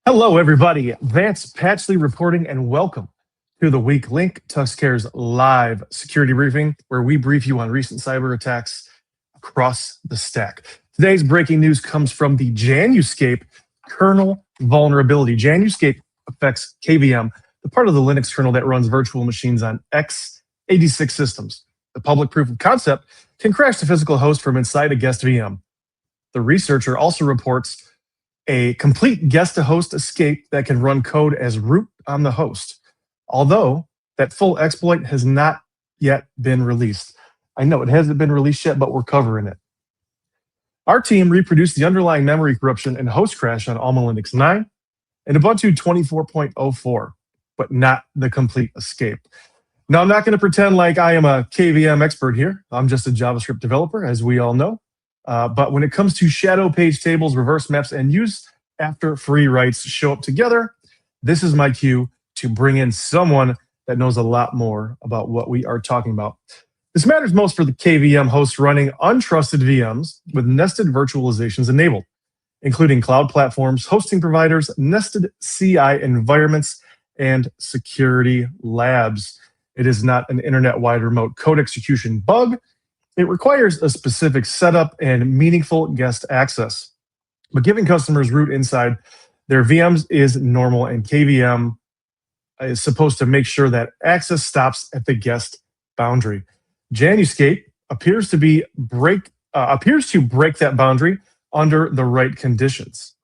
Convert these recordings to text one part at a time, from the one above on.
Hello, everybody. Vance Patchley reporting, and welcome to the Weak Link, TuxCare's live security briefing, where we brief you on recent cyber attacks across the stack. Today's breaking news comes from the Januscape kernel vulnerability. Januscape affects KVM, the part of the Linux kernel that runs virtual machines on x86 systems. The public proof of concept can crash the physical host from inside a guest VM. The researcher also reports a complete guest-to-host escape that can run code as root on the host, although that full exploit has not yet been released. I know it hasn't been released yet, but we're covering it. Our team reproduced the underlying memory corruption and host crash on Alma Linux 9 and Ubuntu 24.04, but not the complete escape. Now, I'm not going to pretend like I am a KVM expert here. I'm just a JavaScript developer, as we all know. But when it comes to shadow page tables, reverse maps, and use after free writes show up together, this is my cue to bring in someone that knows a lot more about what we are talking about. This matters most for the KVM hosts running untrusted VMs with nested virtualizations enabled, including cloud platforms, hosting providers, nested CI environments, and security labs. It is not an internet-wide remote code execution bug. It requires a specific setup and meaningful guest access. But giving customers root inside their VMs is normal, and KVM is supposed to make sure that access stops at the guest boundary. Januscape appears to break that boundary under the right conditions.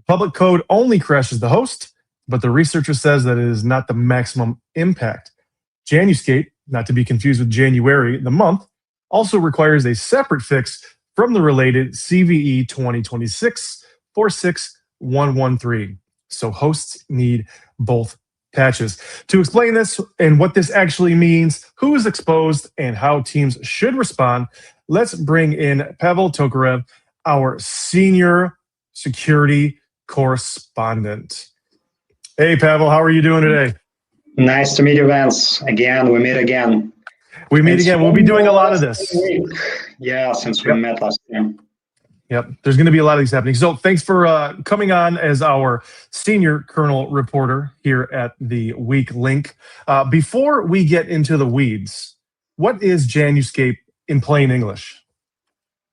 Public code only crashes the host, but the researcher says that it is not the maximum impact. Januscape, not to be confused with January, the month, also requires a separate fix from the related CVE 2026-46113. So hosts need both patches. To explain this and what this actually means, who is exposed, and how teams should respond, let's bring in Pavel Tokarev, our senior security correspondent. Hey, Pavel, how are you doing today? Nice to meet you, Vance. Again, we meet again. We'll be doing a lot of this. Yeah, since we met last year. Yep, there's going to be a lot of these happening. So thanks for coming on as our senior kernel reporter here at the Weak Link. Before we get into the weeds, what is Januscape in plain English?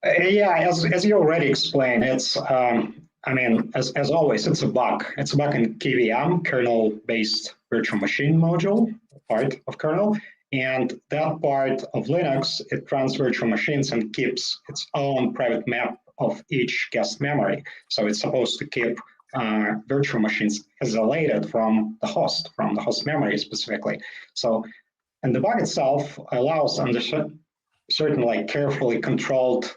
Yeah, as you already explained, it's as always, it's a bug. It's a bug in KVM, kernel-based virtual machine module, part of kernel. And that part of Linux, it runs virtual machines and keeps its own private map of each guest memory. So it's supposed to keep virtual machines isolated from the host memory specifically. So, and the bug itself allows under certain carefully controlled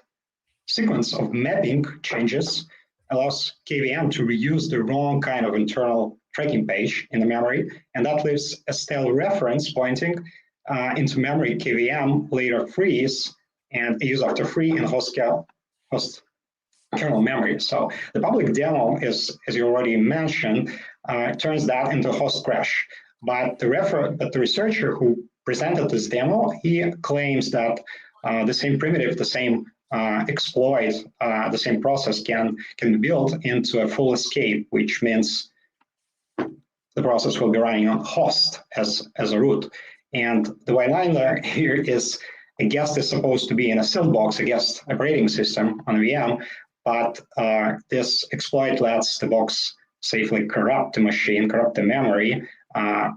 sequence of mapping changes, allows KVM to reuse the wrong kind of internal tracking page in the memory, and that leaves a stale reference pointing into memory KVM later frees and use after free in host kernel memory. So the public demo is, as you already mentioned, turns that into host crash. But the researcher who presented this demo, he claims that the same primitive, the same exploit, the same process can be built into a full escape, which means the process will be running on host as a root. And the white liner here is a guest is supposed to be in a sandbox, a guest operating system on a VM, but this exploit lets the box safely corrupt the machine, corrupt the memory,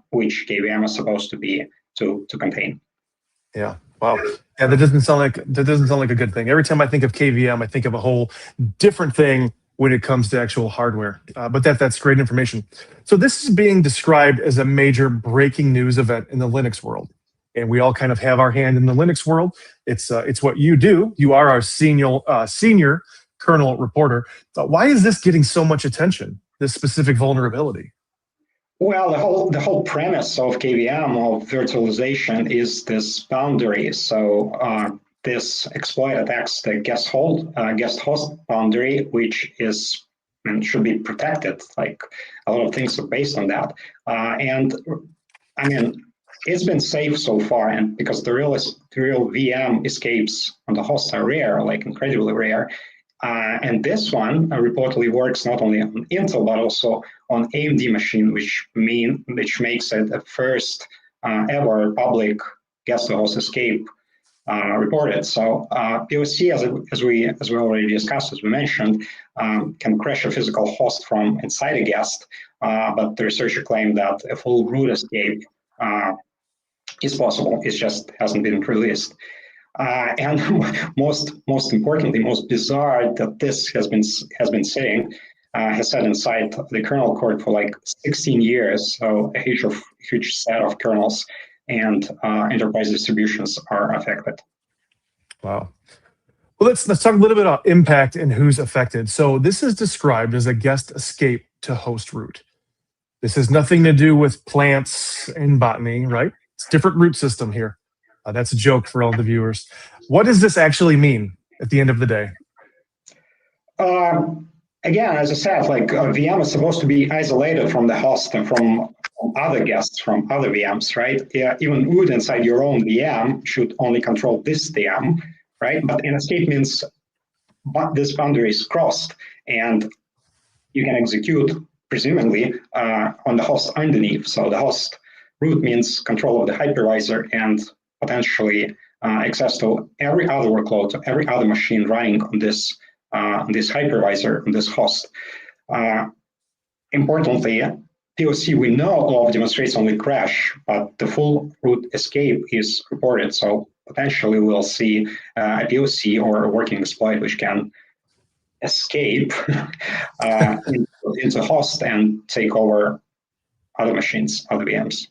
which KVM is supposed to be to contain. Yeah. Wow. Yeah, that doesn't sound like a good thing. Every time I think of KVM, I think of a whole different thing when it comes to actual hardware. But that's great information. So this is being described as a major breaking news event in the Linux world. And we all kind of have our hand in the Linux world. It's what you do. You are our senior kernel reporter. Why is this getting so much attention, this specific vulnerability? Well, the whole premise of KVM, of virtualization, is this boundary. So this exploit attacks the guest host boundary, which is and should be protected. Like a lot of things are based on that. And I mean, it's been safe so far, and because the real VM escapes on the host are rare, like incredibly rare. And this one reportedly works not only on Intel but also on AMD machine, which makes it the first ever public guest-to-host escape reported. So POC, as we already discussed, as we mentioned, can crash a physical host from inside a guest, but the researcher claimed that a full root escape is possible. It just hasn't been released. And most importantly, most bizarre, that this has been sitting, has sat inside the kernel core for like 16 years. So a huge set of kernels and enterprise distributions are affected. Wow. Well, let's talk a little bit about impact and who's affected. So this is described as a guest escape to host root. This has nothing to do with plants and botany, right? It's a different root system here. That's a joke for all the viewers. What does this actually mean at the end of the day? Again, as I said, like VM is supposed to be isolated from the host and from other guests, from other VMs, right? Yeah, even root inside your own VM should only control this VM, right? But an escape means this boundary is crossed, and you can execute, presumably, on the host underneath. So the host root means control of the hypervisor and potentially access to every other workload, to every other machine running on this hypervisor, on this host. Importantly, POC we know of demonstrates only crash, but the full root escape is reported. So potentially we'll see a POC or a working exploit which can escape into host and take over other machines, other VMs.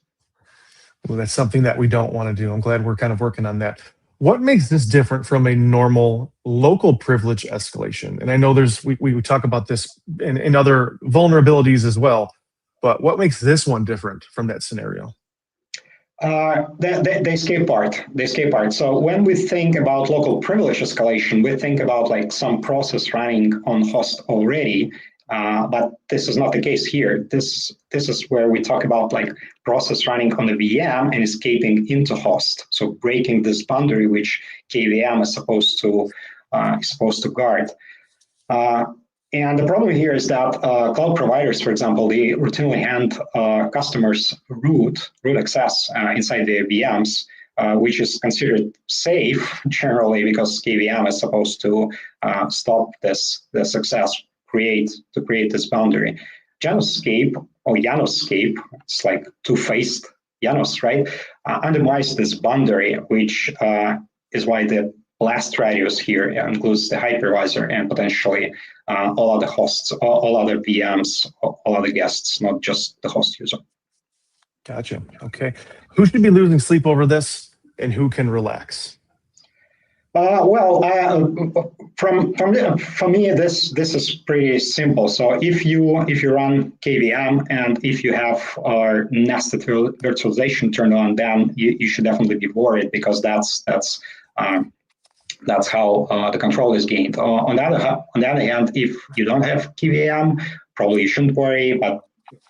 Well, that's something that we don't want to do. I'm glad we're kind of working on that. What makes this different from a normal local privilege escalation? And I know we talk about this in other vulnerabilities as well, but what makes this one different from that scenario? The escape part. The escape part. So when we think about local privilege escalation, we think about like some process running on host already. But this is not the case here. This is where we talk about like process running on the VM and escaping into host. So breaking this boundary which KVM is supposed to guard. And the problem here is that cloud providers, for example, they routinely hand customers root access inside their VMs, which is considered safe generally because KVM is supposed to stop this access. To create this boundary. Januscape, it's like two-faced Janus, right? Undermines this boundary, which is why the blast radius here includes the hypervisor and potentially all other hosts, all other VMs, all other guests, not just the host user. Gotcha. Okay. Who should be losing sleep over this, and who can relax? For me, this is pretty simple. So if you run KVM and if you have nested virtualization turned on, then you should definitely be worried because that's how the control is gained. On the other hand, if you don't have KVM, probably you shouldn't worry, but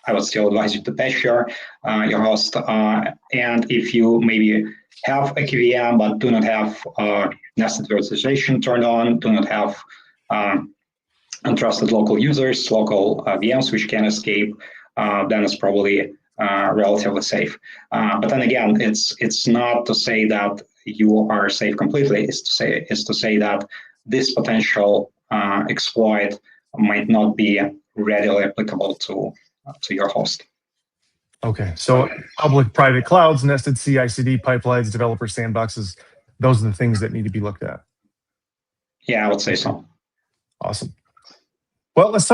I would still advise you to patch your host. And if you maybe have a KVM but do not have nested virtualization turned on, do not have untrusted local users, local VMs which can escape, then it's probably relatively safe. But then again, it's not to say that you are safe completely. It's to say that this potential exploit might not be readily applicable to your host. Okay, so public-private clouds, nested CI/CD pipelines, developer sandboxes, those are the things that need to be looked at. Yeah, I would say so. Awesome. Well, let's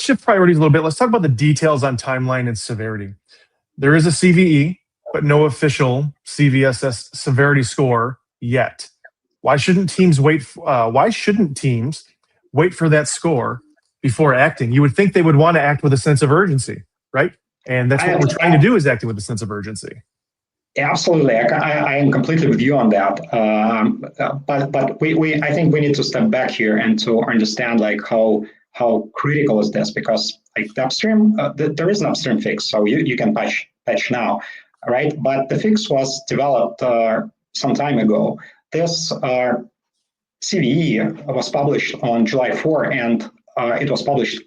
shift priorities a little bit. Let's talk about the details on timeline and severity. There is a CVE, but no official CVSS severity score yet. Why shouldn't teams wait for that score before acting? You would think they would want to act with a sense of urgency, right? And that's what we're trying to do, is acting with a sense of urgency. Absolutely, I am completely with you on that. But I think we need to step back here and to understand like how critical is this, because like the upstream, there is an upstream fix, so you can patch now, right? But the fix was developed some time ago. This CVE was published on July 4, and it was published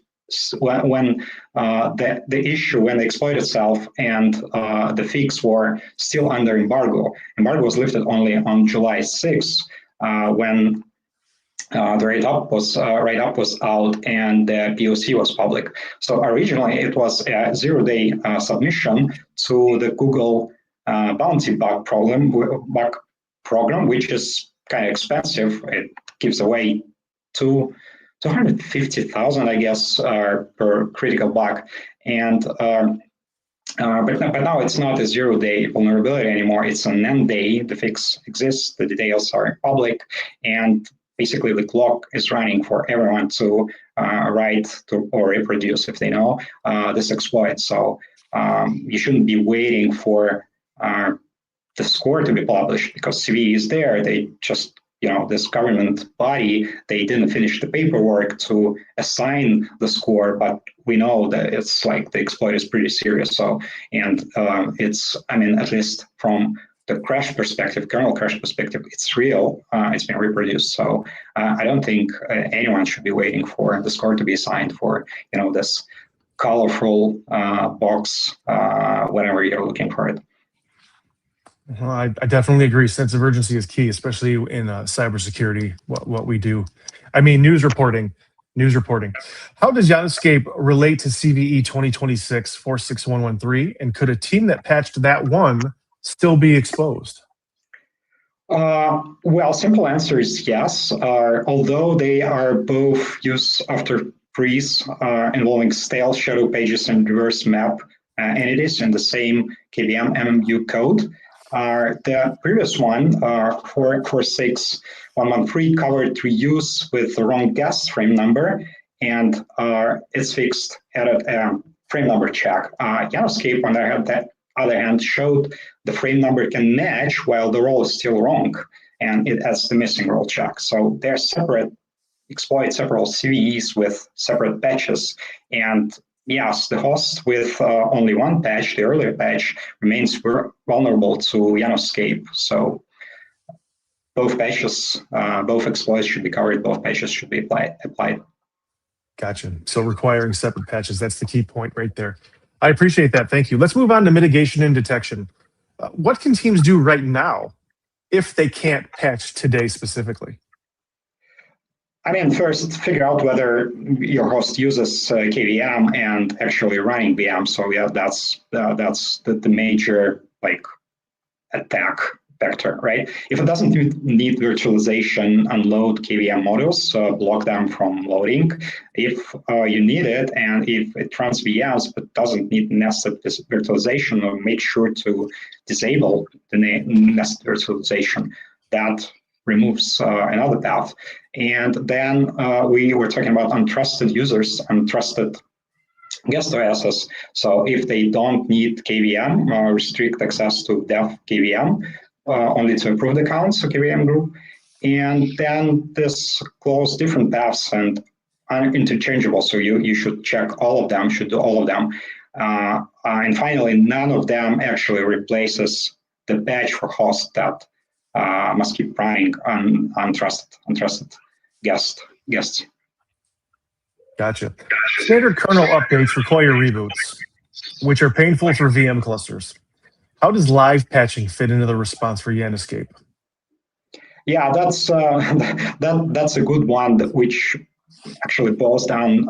when the issue, when the exploit itself and the fix were still under embargo. Embargo was lifted only on July 6, when the write-up was out and the POC was public. So originally it was a zero-day submission to the Google bounty bug program, which is kind of expensive. It gives away 250,000, I guess, per critical bug. And but now it's not a zero-day vulnerability anymore. It's an N-day. The fix exists. The details are public, and basically the clock is running for everyone to write or reproduce, if they know, this exploit. So you shouldn't be waiting for the score to be published, because CVE is there. They just, this government body, they didn't finish the paperwork to assign the score, but we know that it's like the exploit is pretty serious. So, and it's, at least from the crash perspective, kernel crash perspective, it's real. It's been reproduced. So I don't think anyone should be waiting for the score to be assigned for, this colorful box whenever you're looking for it. Well, I definitely agree. Sense of urgency is key, especially in cybersecurity, what we do. News reporting. How does Januscape relate to CVE 2026-46113? And could a team that patched that one still be exposed? Well, simple answer is yes. Although they are both used after freeze involving stale shadow pages and reverse map, and it is in the same KVM MMU code. The previous one, 46113, covered reuse with the wrong guest frame number, and it's fixed added a frame number check. Januscape, on the other hand, showed the frame number can match while the role is still wrong, and it adds the missing role check. So they're separate exploits, separate CVEs with separate patches, and yes, the host with only one patch, the earlier patch, remains vulnerable to Januscape. So both patches, both exploits should be covered, both patches should be applied. Gotcha. So requiring separate patches, that's the key point right there. I appreciate that. Thank you. Let's move on to mitigation and detection. What can teams do right now if they can't patch today specifically? First, figure out whether your host uses KVM and actually running VM. So yeah, that's the major attack vector, right? If it doesn't need virtualization, unload KVM modules, block them from loading. If you need it, and if it runs VMs but doesn't need nested virtualization, make sure to disable the nested virtualization. That removes another path. And then we were talking about untrusted users, untrusted guest OSs. So if they don't need KVM, restrict access to dev KVM, only to approved accounts, so KVM group. And then this close different paths and interchangeable. So you should check all of them, should do all of them. And finally, none of them actually replaces the patch for host that must keep running on untrusted guests. Gotcha. Standard kernel updates require reboots, which are painful for VM clusters. How does live patching fit into the response for Januscape? Yeah, that's a good one, which actually boils down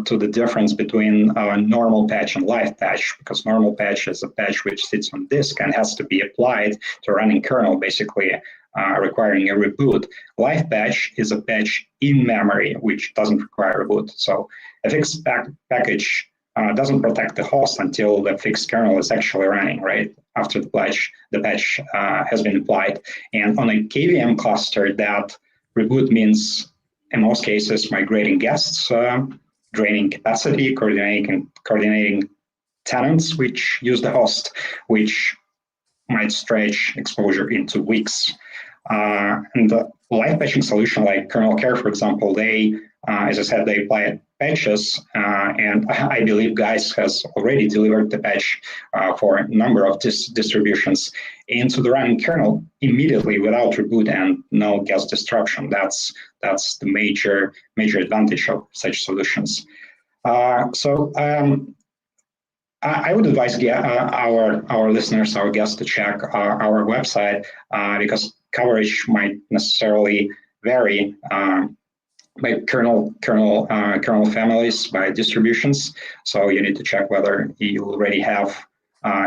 to the difference between a normal patch and live patch, because normal patch is a patch which sits on disk and has to be applied to running kernel, basically requiring a reboot. Live patch is a patch in memory, which doesn't require a reboot. So a fixed package doesn't protect the host until the fixed kernel is actually running, right? After the patch has been applied. And on a KVM cluster, that reboot means, in most cases, migrating guests, draining capacity, coordinating tenants which use the host, which might stretch exposure into weeks. And the live patching solution like kernel care, for example, they, as I said, they apply patches, and I believe Guys has already delivered the patch for a number of distributions into the running kernel immediately without reboot and no gas disruption. That's the major advantage of such solutions. I would advise our listeners, our guests, to check our website because coverage might necessarily vary by kernel families, by distributions. So you need to check whether you already have,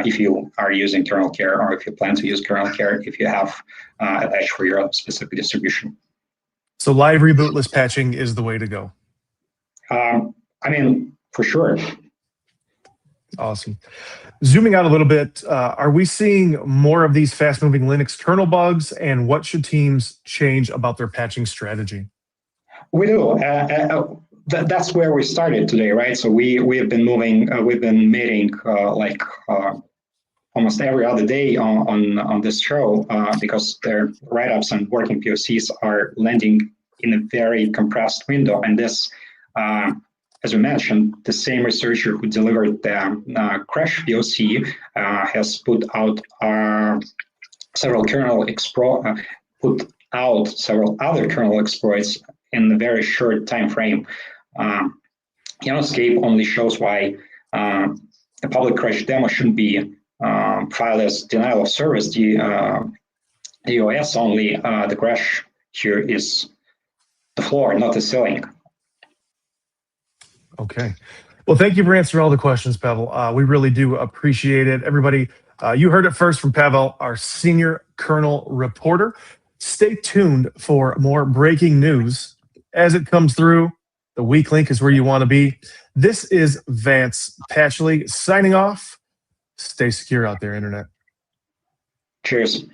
if you are using kernel care or if you plan to use kernel care, if you have a patch for your specific distribution. So live rebootless patching is the way to go. I mean, for sure. Awesome. Zooming out a little bit, are we seeing more of these fast-moving Linux kernel bugs, and what should teams change about their patching strategy? We do. That's where we started today, right? So we have been moving. We've been meeting almost every other day on this show because their write-ups and working POCs are landing in a very compressed window, and this. As we mentioned, the same researcher who delivered the crash POC has put out several other kernel exploits in a very short time frame. Januscape only shows why a public crash demo shouldn't be filed as denial of service. DOS only. The crash here is the floor, not the ceiling. Okay. Well, thank you for answering all the questions, Pavel. We really do appreciate it. Everybody, you heard it first from Pavel, our senior kernel reporter. Stay tuned for more breaking news as it comes through. The weak link is where you want to be. This is Vance Patchley signing off. Stay secure out there, Internet. Cheers.